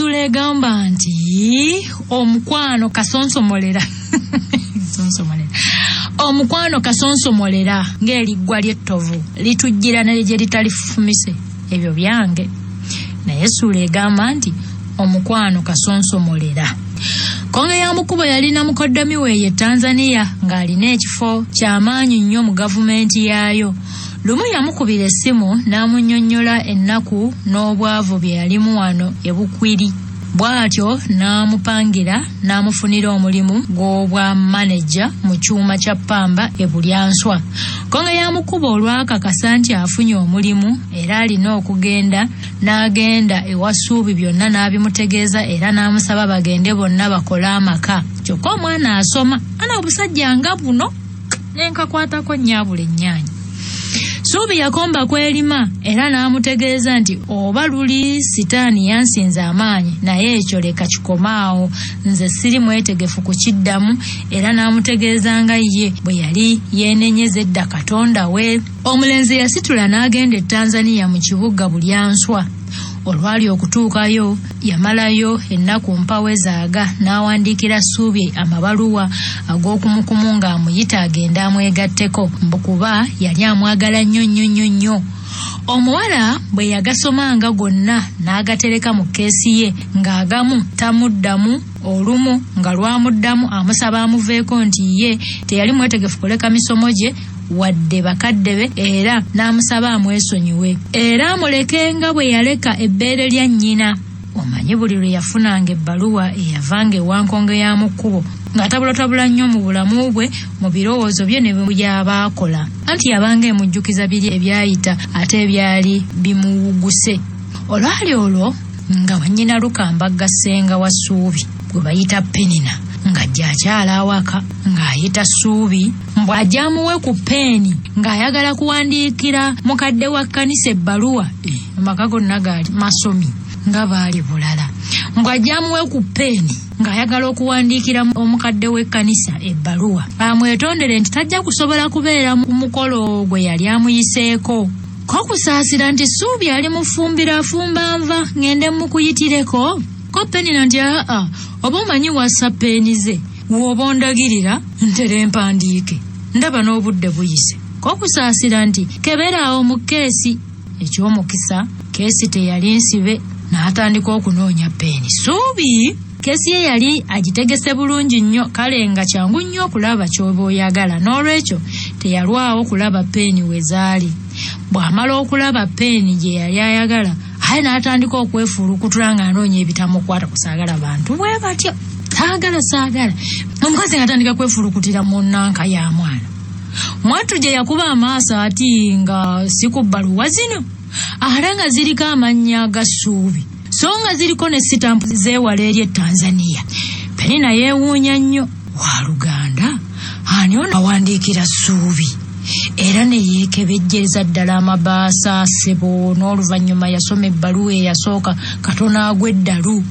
Sule gamba nti omukwano kasonsomolera omukwano kasonsomolera ng'eriggwa ly'ettovu litujjira ne gye litalifumise ebyo byange. Naye Sule gamba nti omukwano kasonsomolera. Konge ya Mukubo yalina mukoddomi we ye Tanzania ng'alina ekifo ky'amaanyi nnyo mu gavumenti yaayo. Lumu yamukubira essimu n'amunnyonnyola ennaku n'obwavu bye yalimu wano e Bukwiri. Bw'atyo n'amupangira n'amufunira omulimu gw'obwa manager mu kyuma kya Pamba e Bulyanswa. Konge ya Mukubo olwakakasa nti afunye omulimu era alina okugenda n'agenda ewa Ssuubi byonna n'abimutegeeza era n'amusaba bagende bonna bakole amaka. Kyokka omwana asoma ana obusajja nga buno n'enkakwatako nnyabula ennyaanya. Ssuubi yakomba kwelima era n'amutegeeza nti oba luli sitaani yansinze amaanyi naye ekyo leka kikomaawo, nze siri mwetegefu kukiddamu, era n'amutegeeza nga ye bwe yali yeenenyeza edda Katonda we. Omulenzi yasitula n'agenda e Tanzania mu kibuga Bulyanswa. Olwali okutuukayo yamalayo ennaku mpawezaaga n'awandiikira Ssuubi amabaluwa ag'okumukumu ng'amuyita agenda amwegatteko mbukuba yali amwagala nnyo. Omuwala bwe yagasomanga gonna n'agatereka mu keesi ye ng'agamu tamuddamu, olumu nga lwamuddamu amusaba amuveeko nti ye teyali mwetegefu kuleka misomo gye wadde bakadde be, era n'amusaba amwesonyiwe era amulekenga bwe yaleka ebbeere lya nnyina. Omanyi buli lwe yafunanga ebbaluwa eyavanga ewankonge ya Mukubo ng'atabulatabula nnyo mu bulamu bwe, mu birowoozo bye ne byaba akola, anti yabanga emujjukiza biri ebyayita ate ebyali bimuwuguse. Olwali olwo nga wannyina Lukambagga ssenga wa Ssuubi gwe bayita Penina ng'ajja akyala awaka ng'ayita Ssuubi mbw ajja amuwe ku peeni ng'ayagala kuwandiikira mukadde wa kkanisa ebbaluwa. Amaka gonna gaali masomi nga baali bulala. Mbw ajja amuwe ku peeni ng'ayagala okuwandiikira omukadde w'ekkanisa ebbaluwa amwetondere nti tajja kusobola kubeera mu mukolo gwe yali amuyiseeko. Kokusaasira nti Ssuubi ali mufumbira afumba nva ngende mukuyitireko. Ko Penina nti oba omanyi wassa peeni ze w'oba ondagirira ntere mpandiike, ndaba n'obudde buyise. Kokusaasira nti keberaawo mu keesi. Eky'omukisa keesi teyali nsibe n'atandika okunoonya peeni. Ssuubi keesi ye yali agitegese bulungi nnyo, kale nga kyangu nnyo okulaba ky'oba oyagala, n'olwekyo teyalwawo kulaba peeni we zaali. Bw'amala okulaba peeni gye yali ayagala aye n'atandika okwefuulukutula ng'anoonya ebitamukwata kusaagala bantu bwe batyo. Saagala omukazi ng'atandika kwefuulukutira mu nnanka ya mwana. Mwattu gye yakuba amaaso ati nga si ku bbaluwa zino ate nga ziriko amannya ga Ssuubi so nga ziriko ne sitampu zeewala eri e Tanzania. Penina yeewuunya nnyo, wa Luganda ani ono awandiikira Ssuubi? Era ne yeekebejjeza ddala amabaasa ssebo. N'oluvannyuma yasoma ebbaluwa eyasooka katono agw'eddalu.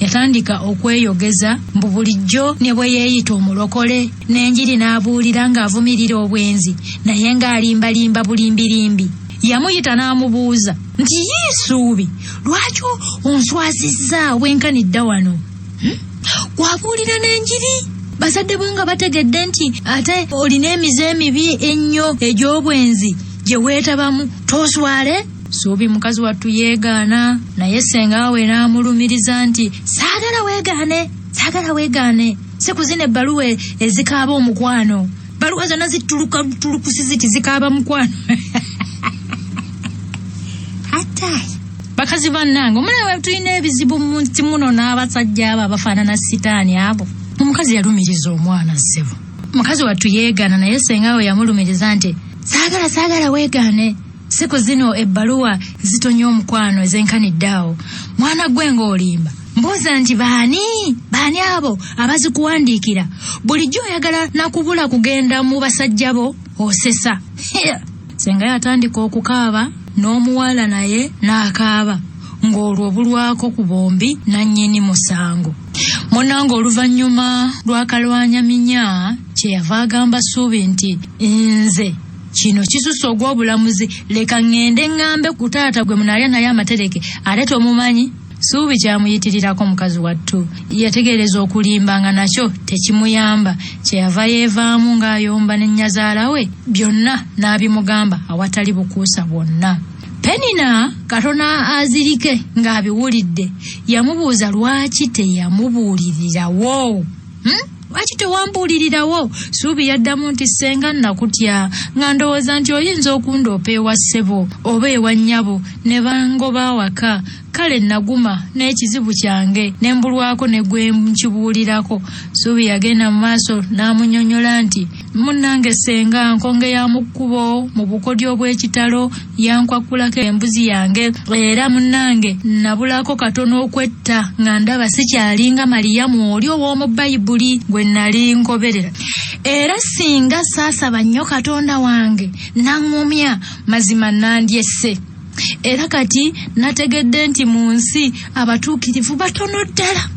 Yatandika okweyogeza mbu bulijjo ne bwe yeeyita omulokole n'enjiri n'abuulira ng'avumirira obwenzi naye ng'alimbalimba bulimbirimbi. Yamuyita n'amubuuza nti ye Ssuubi, lwaki onswazizza wenkanidda wano? Wabuulira n'enjiri bazadde bo nga bategedde nti ate olina emize emibi ennyo egy'obwenzi gye weetabamu, toswale? Ssuubi mukazi wattu yeegaana, naye ssenga we n'amulumiriza nti saagala weegaane, si kuzina ebbaluwa ezikaaba omukwano. Baluwa zonna zitulukusi ziti zikaaba mukwano. Atayi bakazi bannange, omulaba tulina ebizibu mu nsi muno n'abasajja abo abafaanana sitaani abo. Omukazi yalumiriza omwana ssebo. Mukazi wattu yeegaana, naye ssenga we yamulumiriza nti saagala weegaane, si kuzino ebbaluwa zitonya omukwano ezenkanidde awo. Mwana gwe ng'olimba mbuuza nti baani abo abazikuwandiikira? Bulijjo oyagala nakubula kugenda mu basajja bo osesa. Ssenga yatandika okukaaba, n'omuwala naye n'akaaba ng'olwo bulwako ku bombi nannyini musango. Munnange oluvannyuma lwakalwanyaminya kyeyava agamba Ssuubi nti nze kino kisusa ogw'obulamuzi, leka ngende ngambe ku taata gwe munalya naye amatereke ate tomumanyi. Suubi kyamuyitirirako mukazi wattu. Yategereza okulimba nga nakyo tekimuyamba. Kyeyava yeevaamu ng'ayomba ne nnyazaala we byonna n'abimugamba awatali bukuusa bwonna. Penina Katona azirike ng'abiwulidde yamubuuza lwaki teyamubuulirirawo. Lwaki tewambuulirirawo? Suubi yaddamu nti ssenga nakutya nga ndowooza nti oyinza okundoopa ewa ssebo oba ewa nnyabo ne bangoba waka. Kale naguma n'ekizibu kyange ne mbulwako ne gwe nkibuulirako. Suubi yagenda mu maaso n'amunnyonnyola nti munnange ssenga nkonge ya mu kkubo mu bukodyo bw'ekitalo yankwakulako embuzi yange era munnange nabulako katono okwetta nga ndaba sikyalinga Maliyamu oli ow'omu Bayibuli gwe nali nkoberera. Era singa saasaba nnyo Katonda wange naŋŋumya mazima nandyesse. Era kati nategedde nti mu nsi abatuukirivu batono ddala.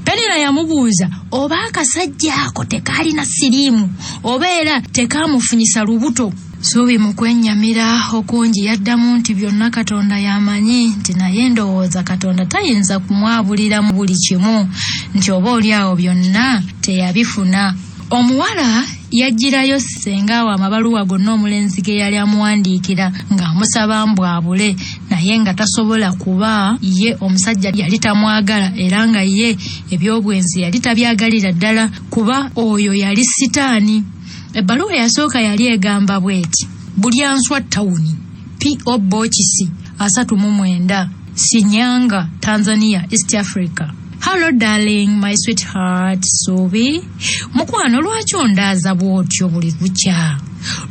Penina yamubuuza oba akasajja ako tekaalina siriimu oba era tekaamufunyisa lubuto. Suubi mu kwennyamira okungi yaddamu nti byonna Katonda yamanyi nti naye ndowooza Katonda tayinza kumwabulira mu buli kimu nti oba oliawo byonna teyabifuna. Omuwala yajjirayo ssengawo amabaluwa gonna omulenzi ge yali amuwandiikira ng'amusaba mbwabule naye nga tasobola kuba ye omusajja yali tamwagala era nga ye ebyobwenzi yali tabyagalira ddala kuba oyo yali sitaani. Ebbaluwa yasooka yali egamba bw'eti: Bulyanswa Town, P.O. Box 39, Shinyanga, Tanzania, East Africa. Hello darling, my sweetheart, Suubi. Mukwano lwaki ondaaza bw'otyo buli lukya?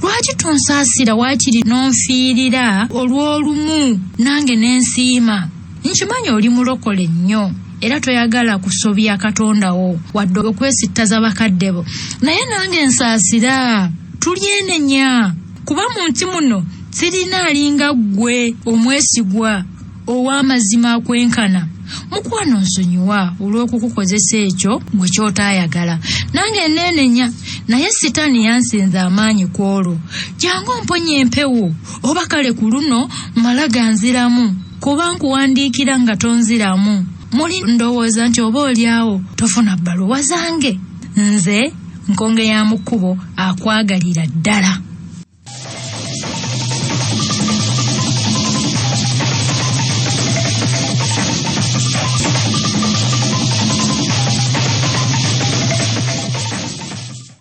Lwaki tonsaasira waakiri n'onfiirira olw'olumu nange n'ensiima? Nkimanyi oli mulokole nnyo era toyagala kusobya Katonda wo wadde okwesittaza bakadde bo. Naye nange nsaasira tulyenenya kuba mu nsi muno sirina alinga ggwe omwesigwa ow'amazima akwenkana. Mukwano nsonyiwa olw'okukukozesa ekyo gwe ky'otaayagala. Nange neenenya naye sitaani yansinze amaanyi ku olwo. Jangu omponye empewo oba kale ku luno mala ganziramu kuba nkuwandiikira nga tonziramu. Muli ndowooza nti oba oliawo tofuna bbaluwa zange? Nze nkonge ya mu kkubo akwagalira ddala.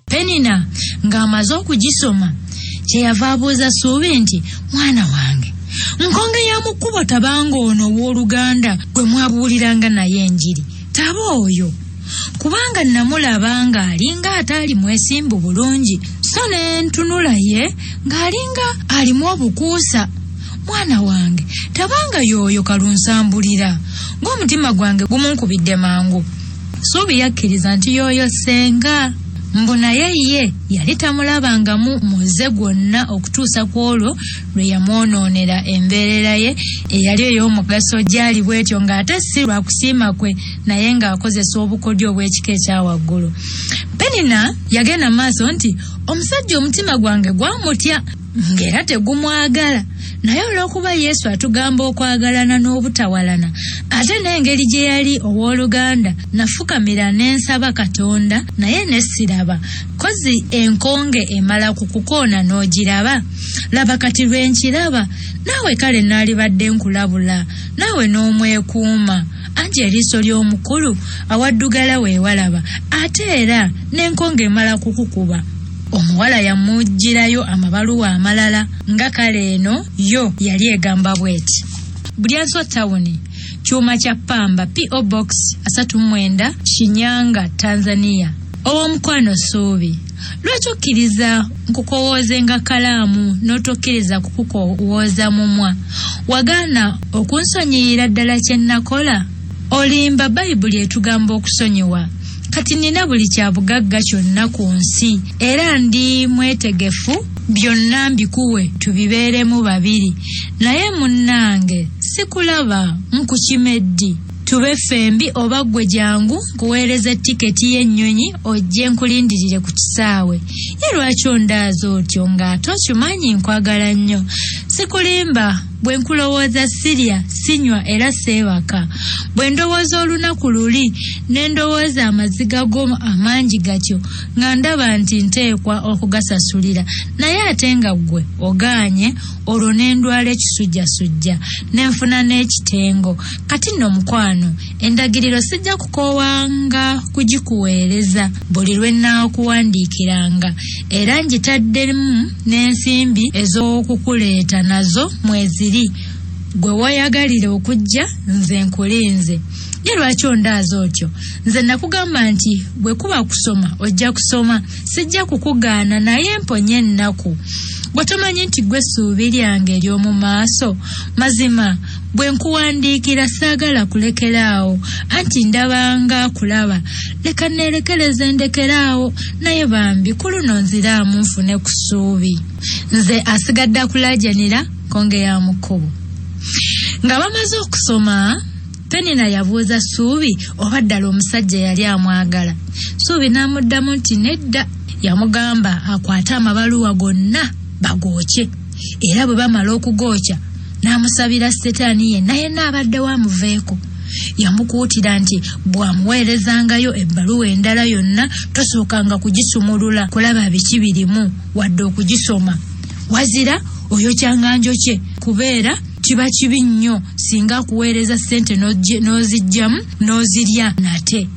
Penina ng'amaze okugisoma kyeyava abuuza Suubi nti mwana wange nkonge ya mu kkubo tabanga ono ow'Oluganda gwe mwabuuliranga naye enjiri taba oyo kubanga namulaba ng'alinga ataali mwesimbu bulungi so ne ntunula ye ng'alinga alimu obukuusa. Mwana wange tabanga y'oyo kalunsambulira ng'omutima gwange gumunkubidde mangu. Suubi yakkiriza nti y'oyo ssenga. Mbu naye ye yali tamulabangamu muze gwonna okutuusa ku olwo lwe yamwonoonera embeerera ye eyali ey'omugaso gyali bw'etyo ng'ate si lwa kusiima kwe naye ng'akozesa obukodyo obw'ekika ekya waggulu. Penina yagenda maaso nti omusajja omutima gwange gwamutya ng'era tegumwagala naye olw'okuba Yesu atugamba okwagalana n'obutawalana ate n'engeri gye yali ow'Oluganda nafukamira n'ensaba Katonda naye ne siraba kozi enkonge emala kukukoona n'ogiraba. Laba kati lwe nkiraba naawe kale naalibadde nkulabula naawe n'omwekuuma anti eriiso ly'omukulu awaddugala weewalaba ate era n'enkonge emala kukukuba. Omuwala yamugirayo amabaluwa amalala nga kale eno yo yali egamba bw'eti: Bulyanswa Town, Kyuma kya Ppamba, P.O. Box 39, Shinyanga, Tanzania. Ow'omukwano Suubi, lwaki okkiriza nkukowoozenga kalaamu n'otokkiriza kukukowooza mumwa? Wagaana okunsonyiira ddala kye nakola? Olimba Bayibuli etugamba okusonyiwa. Kati nina buli kya bugagga kyonna ku nsi era ndi mwetegefu byonna mbikuwe tubibeeremu babiri. Naye munnange sikulaba nkukimeddi tube fembi oba ggwe jangu nkuweereza tiketi y'ennyonyi ojje nkulindirire ku kisaawe. Ye lwaki ondaaza otyo ng'ate okimanyi nkwagala nnyo? Sikulimba bwe nkulowooza sirya sinywa era seebaka bwe ndowooza olunaku luli ne ndowooza amaziga go amangi gatyo nga ndaba nti nteekwa okugasasulira naye ate nga ggwe ogaanye olwo ne ndwala ekisujjasujja ne nfuna n'ekitengo kati nno mukwano endagiriro sijja kukoowanga kugikuweereza buli lwe nnaakuwandiikiranga era ngitaddemu n'ensimbi ez'okukuleeta nazo mweziri gwe wayagalira okujja nze nkulinze ye lwaki ondaaza otyo nze nakugamba nti bwe kuba kusoma ojja kusoma sijja kukugaana naye mponye ennaku bwe tomanyi nti gwe essuubi lyange ery'omu maaso mazima bwe nkuwandiikira saagala kulekeraawo anti ndabanga kulaba leka neerekereze ndekeraawo naye bambi ku luno nziraamu nfune ku ssuubi nze asigadde akulaajanira konge ya mukubo nga bamaze okusoma Penina yabuuza Ssuubi oba ddala omusajja yali amwagala. Ssuubi n'amuddamu nti nedda. Yamugamba akwate amabaluwa gonna bagookye era bwe bamala okugookya n'amusabira Setaani ye naye n'abadde wamuveeko. Yamukuutira nti bw'amuweerezangayo ebbaluwa endala yonna tosookanga kugisumulula kulaba biki birimu wadde okugisoma. Wazira oyokyanga njokye kubeera kiba kibi nnyo singa kuweereza ssente n'ozijjamu n'ozirya nate.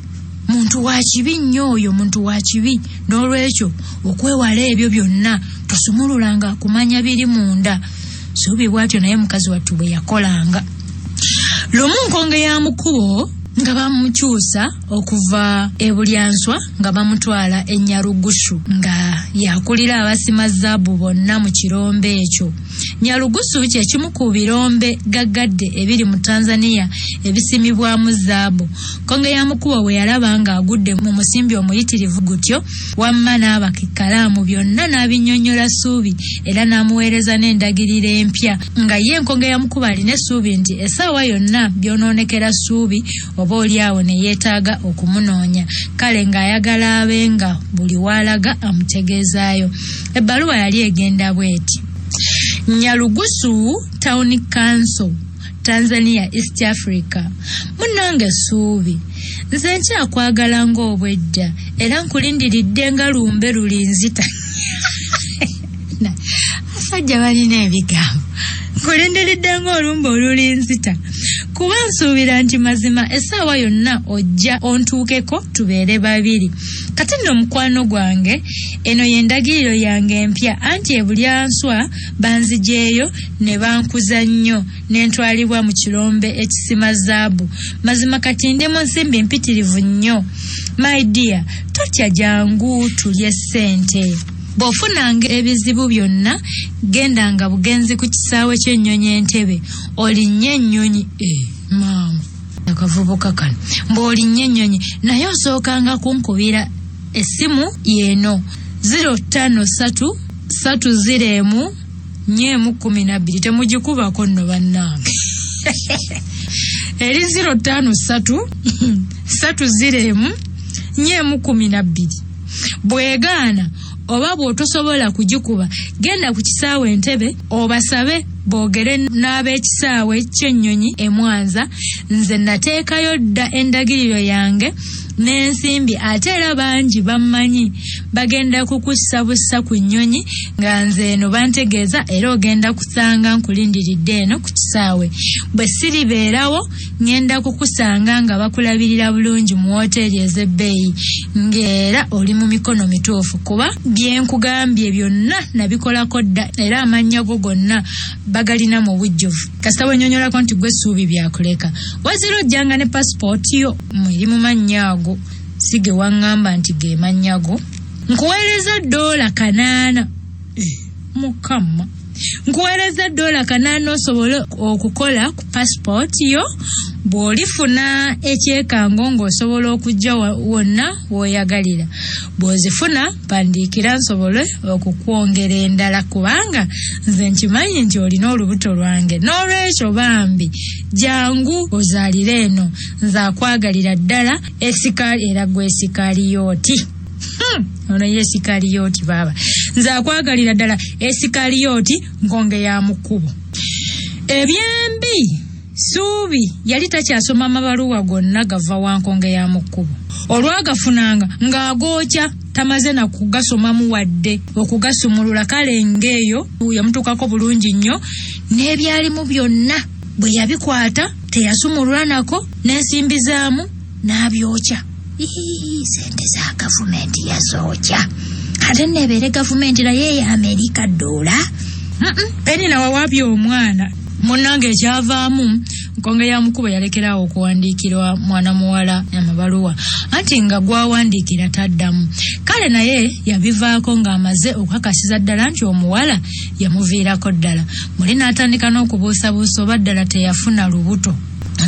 Muntu wa kibi nnyo oyo, muntu wa kibi. N'olwekyo okwewala ebyo byonna tosumululanga kumanya biri munda. Ssuubi bw'atyo naye mukazi wattu bwe yakolanga. Lumu nkonge ya mukubo nga bamukyusa okuva e Bulyanswa nga bamutwala e Nyarugusu nga yakulira abasima zaabu bonna mu kirombe ekyo. Nyarugusu kye kimu ku birombe gaggadde ebiri mu Tanzania ebisimibwamu zaabu. Konge ya mukubo bwe yalaba nga agudde mu musimbi omuyitirivu gutyo wamma n'abakikalaamu byonna n'abinnyonnyola Ssuubi era n'amuweereza n'endagiriro empya nga ye Nkonge ya mukubo alina Ssuubi nti essaawa yonna byonoonekera Ssuubi oba oliawo ne yeetaaga okumunoonya kale ng'ayagala abenga buli waalaga amutegeezaayo. Ebbaluwa yali egenda bw'eti: Nyarugusu Town Council, Tanzania, East Africa. Munnange Ssuubi, nze nkyakwagala ng'obwedda era nkulindiridde nga lumbe lulinzita. Asajja balina ebigambo. Nkulindiridde ng'olumbe olulinzita kuba nsuubira nti mazima essaawa yonna ojja ontuukeko tubeere babiri. Kati nno mukwano gwange eno y'endagiriro yange empya anti e Bulyanswa banzijeeyo ne bankuza nnyo n'entwalibwa mu kirombe ekisima zaabu. Mazima kati ndi mu nsimbi mpitirivu nnyo. My dear, totya jangu tulye ssente. Bw'ofunanga ebizibu byonna gendanga bugenzi ku kisaawe ky'ennyonyi Entebbe olinnye ennyonyi. Maama akavubuka kano mb'olinnye ennyonyi naye osookanga kunkubira essimu yeeno 053-301-412 temugikubako nno bannange. Eri 053-301-412 bwegaana oba bw'otosobola kugikuba genda ku kisaawe Entebbe obasabe boogere n'ab'ekisaawe ky'ennyonyi e Mwanza. Nze nateekayo dda endagiriro yange n'ensimbi ate era bangi bammanyi bagenda kukussa bussa ku nnyonyi nga nze eno bantegeeza era ogenda kusanga nkulindiridde eno ku kisaawe. Bwe siribeerawo ngenda kukusanga nga bakulabirira bulungi mu woteeri ez'ebbeeyi ng'era oli mu mikono mituufu kuba bye nkugambye byonna nabikolako dda era amannya go gonna bagalina mu bujjuvu. Kasita wennyonnyolako nti gwe Ssuubi byakuleka. Wazira ojjanga ne passport yo eri mu mannya ago sige waŋŋamba nti ge mannya go. Nkuweereza $8. Mukama nkuweereza $8 osobole okukola ku passport yo. Bw'olifuna ekyekango ng'osobola okujja wonna w'oyagalira. Bw'ozifuna pandiikira nsobole okukwongera endala kubanga nze nkimanyi nti olina olubuto lwange. N'olwekyo bambi jangu ozaalire eno nze akwagalira ddala esikaali era gwe Sikaliyooti. Ono ye Sikaliyooti baaba. Nze akwagalira ddala Esikaliyooti Nkonge ya mukubo. Ebyembi Suubi yali takyasoma amabaluwa gonna gava Wankonge ya Mukubo. Olwagafunanga ng'agookya tamaze na kugasomamu wadde okugasumulula. Kale ng'eyo yamutuukako bulungi nnyo, n'ebyalimu byonna bwe yabikwata teyasumulula nako, n'ensimbi zaamu n'abyokya. Sente za gavumenti yazookya. Ate nebeere gavumenti naye ya Amerika dola. Penina wawaabye omwana. Munnange ekyavaamu Nkonge ya Mukubo yalekerawo okuwandiikirwa mwana muwala amabaluwa, anti nga gwawandiikira taddamu. Kale naye yabivaako ng'amaze okukakasiza ddala nti omuwala yamuviirako ddala. Muli n'atandika n'okubuusabuusa oba ddala teyafuna lubuto,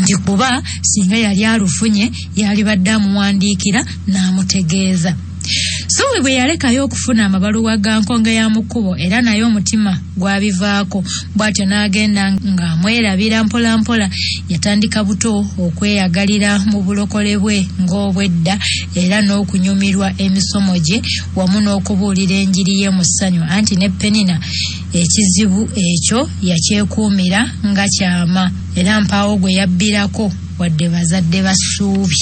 nti kuba singa yali alufunye yalibadde amuwandiikira n'amutegeeza. Suubi bwe yalekayo okufuna amabaluwa ga Nkonge ya Mukubo era naye omutima gwabivaako, bw'atyo n'agenda ng'amwerabira mpola mpola. Yatandika buto okweyagalira mu bulokole bwe ng'obwedda era n'okunyumirwa emisomo gye wamu n'okubuulira enjiri ye mu ssanyu, anti ne Penina ekizibu ekyo yakyekuumira nga kyama era mpaawo gwe yabbirako wadde bazadde ba Suubi.